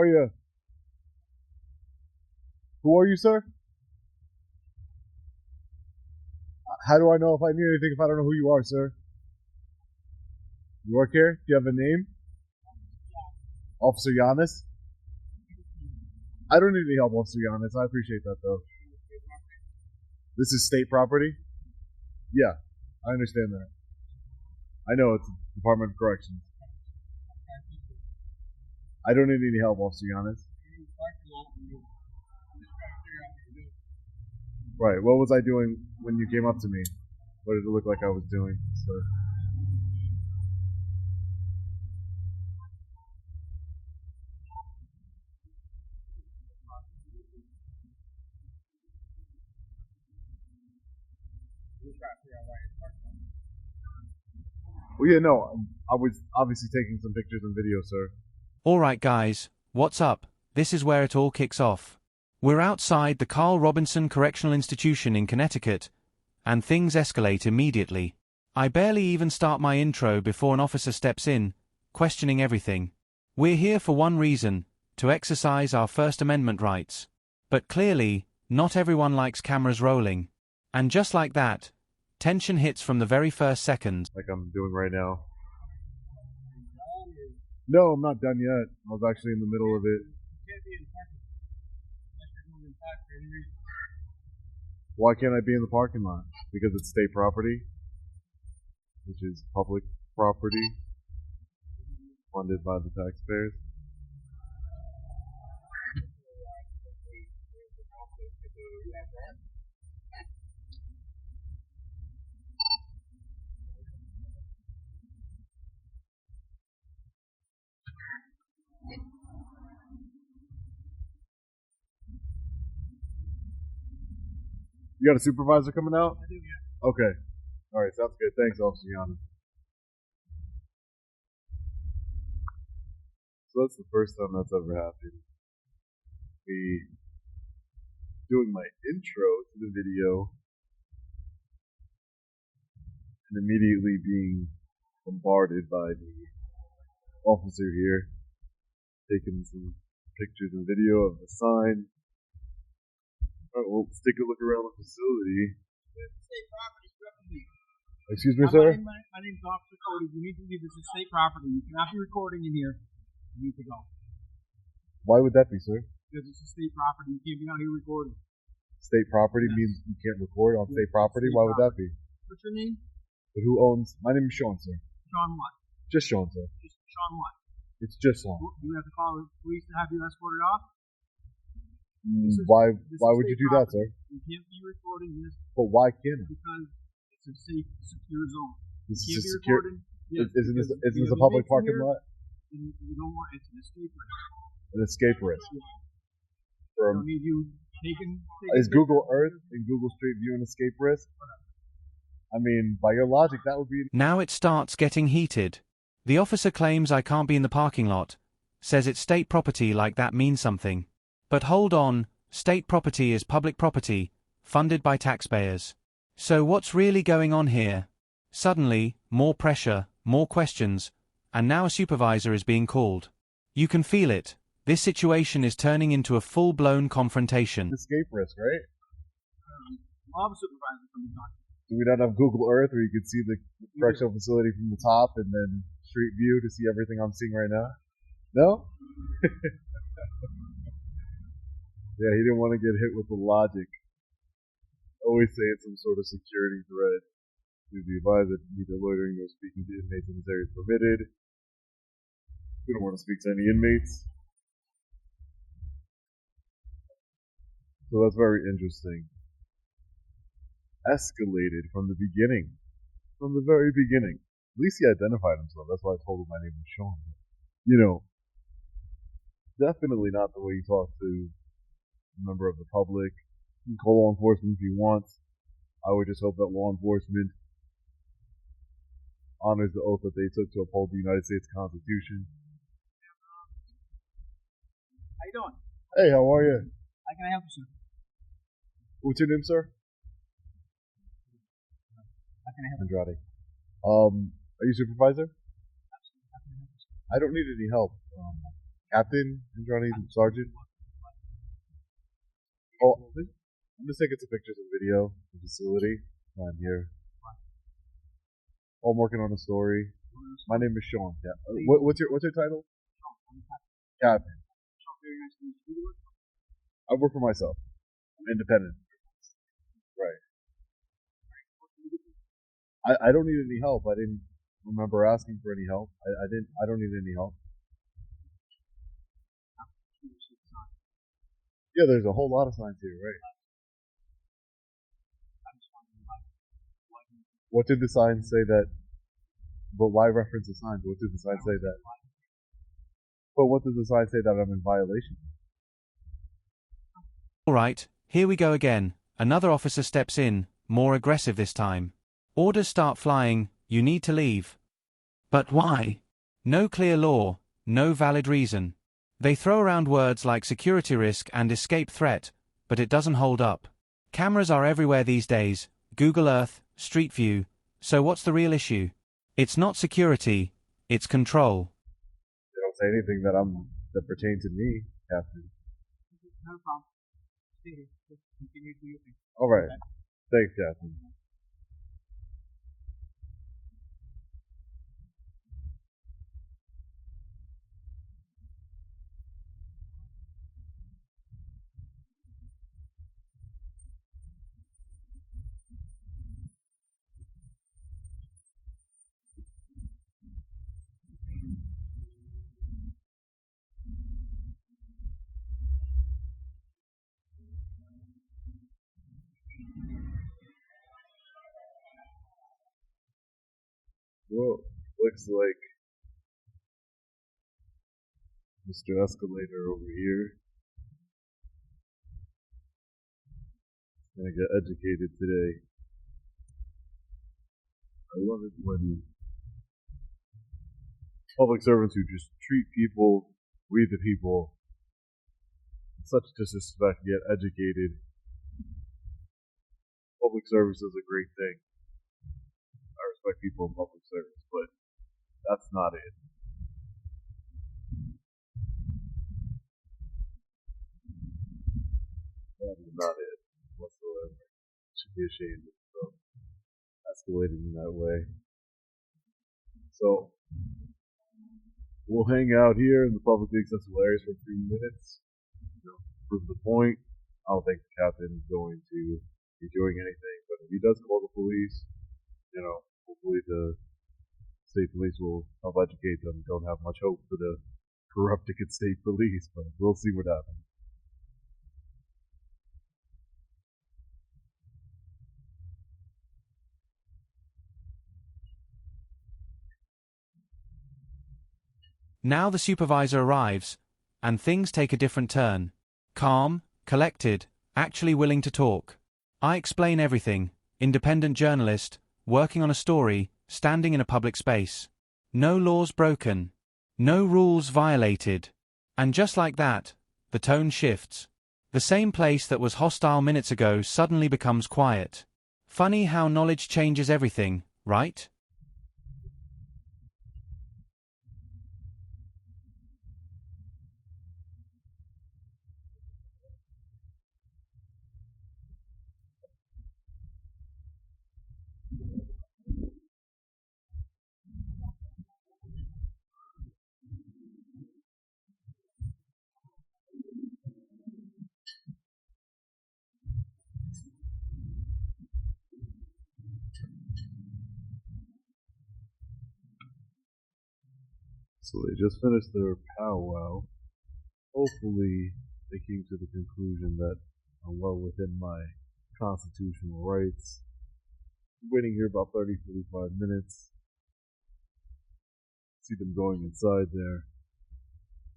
How are you? Who are you, sir? How do I know if I need anything if I don't know who you are, sir? You work here? Do you have a name? Officer Giannis? I don't need any help, Officer Giannis. I appreciate that, though. This is state property? Yeah, I understand that. I know it's the Department of Corrections. I don't need any help, Officer Giannis. Right, what was I doing when you came up to me? What did it look like I was doing, sir? Well, yeah, no, I was obviously taking some pictures and video, sir. Alright guys, what's up? This is where it all kicks off. We're outside the Carl Robinson Correctional Institution in Connecticut, and things escalate immediately. I barely even start my intro before an officer steps in, questioning everything. We're here for one reason, to exercise our First Amendment rights. But clearly, not everyone likes cameras rolling. And just like that, tension hits from the very first second. Like I'm doing right now. No, I'm not done yet. I was actually in the middle of it. Why can't I be in the parking lot? Because it's state property, which is public property, funded by the taxpayers. You got a supervisor coming out? I do, yeah. Okay. All right, sounds good. Thanks, Officer Giannis. So that's the first time that's ever happened. Me doing my intro to the video and immediately being bombarded by the officer here, taking some pictures and video of the sign. All right, well, let's take a look around the facility. State property, definitely. Excuse me, sir? My name's Officer Cody. You need to leave. This is state property. You cannot be recording in here. You need to go. Why would that be, sir? Because this is state property. You can't be out here recording. State property Yes. means you can't record on Yes, state property? state Why would that be? What's your name? But who owns? My name is Sean, sir. Sean what? Just Sean, sir. Just Sean what? It's just Sean. You have to call the police to have you escorted off? Why This is would you state do that, property. sir? You can't be recording this But why can't I? because it's a safe, secure zone. This You can't is be a secure. recording. Yes, Isn't this because if you a have public victim parking here, lot? then you don't want it's an escape risk. An escape risk. I don't From need you taking is Google pictures. Earth and Google Street View an escape risk? I mean, by your logic, that would be. Now it starts getting heated. The officer claims I can't be in the parking lot, says it's state property like that means something. But hold on, state property is public property, funded by taxpayers. So what's really going on here? Suddenly, more pressure, more questions, and now a supervisor is being called. You can feel it. This situation is turning into a full-blown confrontation. Escape risk, right? I'll have a supervisor come and talk. Do we not have Google Earth where you could see the correctional facility from the top and then Street View to see everything I'm seeing right now? No? Yeah, he didn't want to get hit with the logic. Always saying some sort of security threat. Please be advised that neither loitering nor speaking to inmates in this area is permitted. We don't want to speak to any inmates. So that's very interesting. Escalated from the beginning. From the very beginning. At least he identified himself. That's why I told him my name was Sean. You know, definitely not the way you talk to a member of the public. You can call law enforcement if you want. I would just hope that law enforcement honors the oath that they took to uphold the United States Constitution. How you doing? Hey, how are you? How can I help you, sir? What's your name, sir? How can I help you? Andrade. Are you supervisor? How can I help you, sir? I don't need any help. Captain, Johnny, Sergeant. Oh, I'm just taking some pictures and video of the facility. I'm here. I'm working on a story. My name is Sean. Yeah. What's your title? Captain. I work for myself. I'm independent. Right. I don't need any help. I didn't remember asking for any help. I don't need any help. Yeah, there's a whole lot of signs here, right? What did the sign say that? But why reference the signs? What did the sign say that? But what did the sign say that I'm in violation? All right, here we go again. Another officer steps in, more aggressive this time. Orders start flying, you need to leave. But why? No clear law, no valid reason. They throw around words like security risk and escape threat, but it doesn't hold up. Cameras are everywhere these days, Google Earth, Street View, so what's the real issue? It's not security, it's control. They don't say anything that pertains to me, Captain. No problem. Stay here. Just continue to do your thing. All right. Thanks, Captain. Well, looks like Mr. Escalator over here is gonna get educated today. I love it when public servants who just treat people, we the people, in such disrespect get educated. Public service is a great thing. I respect people in public service, but that's not it. That is not it whatsoever. Should be ashamed of itself. Escalating in that way. So we'll hang out here in the publicly accessible areas for a few minutes. Prove the point. I don't think the captain is going to be doing anything, but if he does call the police, hopefully the state police will help educate them. Don't have much hope for the corrupted state police, but we'll see what happens. Now the supervisor arrives, and things take a different turn. Calm, collected, actually willing to talk. I explain everything, independent journalist, working on a story, standing in a public space. No laws broken. No rules violated. And just like that, the tone shifts. The same place that was hostile minutes ago suddenly becomes quiet. Funny how knowledge changes everything, right? So they just finished their powwow. Hopefully they came to the conclusion that I'm well within my constitutional rights. I'm waiting here about 30-45 minutes. See them going inside there.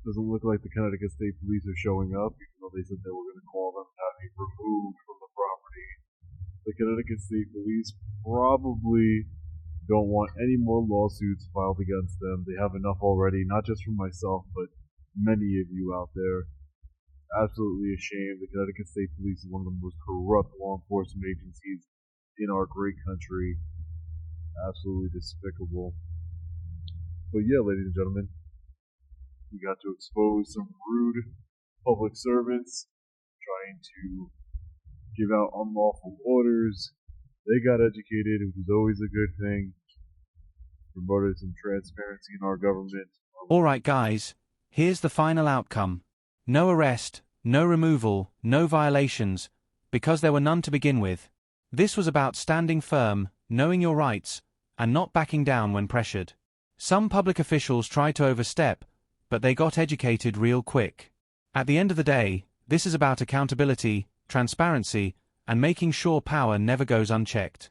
Doesn't look like the Connecticut State Police are showing up, even though they said they were going to call them to have me removed from the property. The Connecticut State Police probably don't want any more lawsuits filed against them. They have enough already, not just from myself, but many of you out there. Absolutely ashamed. The Connecticut State Police is one of the most corrupt law enforcement agencies in our great country. Absolutely despicable. But yeah, ladies and gentlemen, We got to expose some rude public servants trying to give out unlawful orders. They got educated, which is always a good thing. Promoted some transparency in our government. Alright guys, here's the final outcome. No arrest, no removal, no violations, because there were none to begin with. This was about standing firm, knowing your rights, and not backing down when pressured. Some public officials tried to overstep, but they got educated real quick. At the end of the day, this is about accountability, transparency, and making sure power never goes unchecked.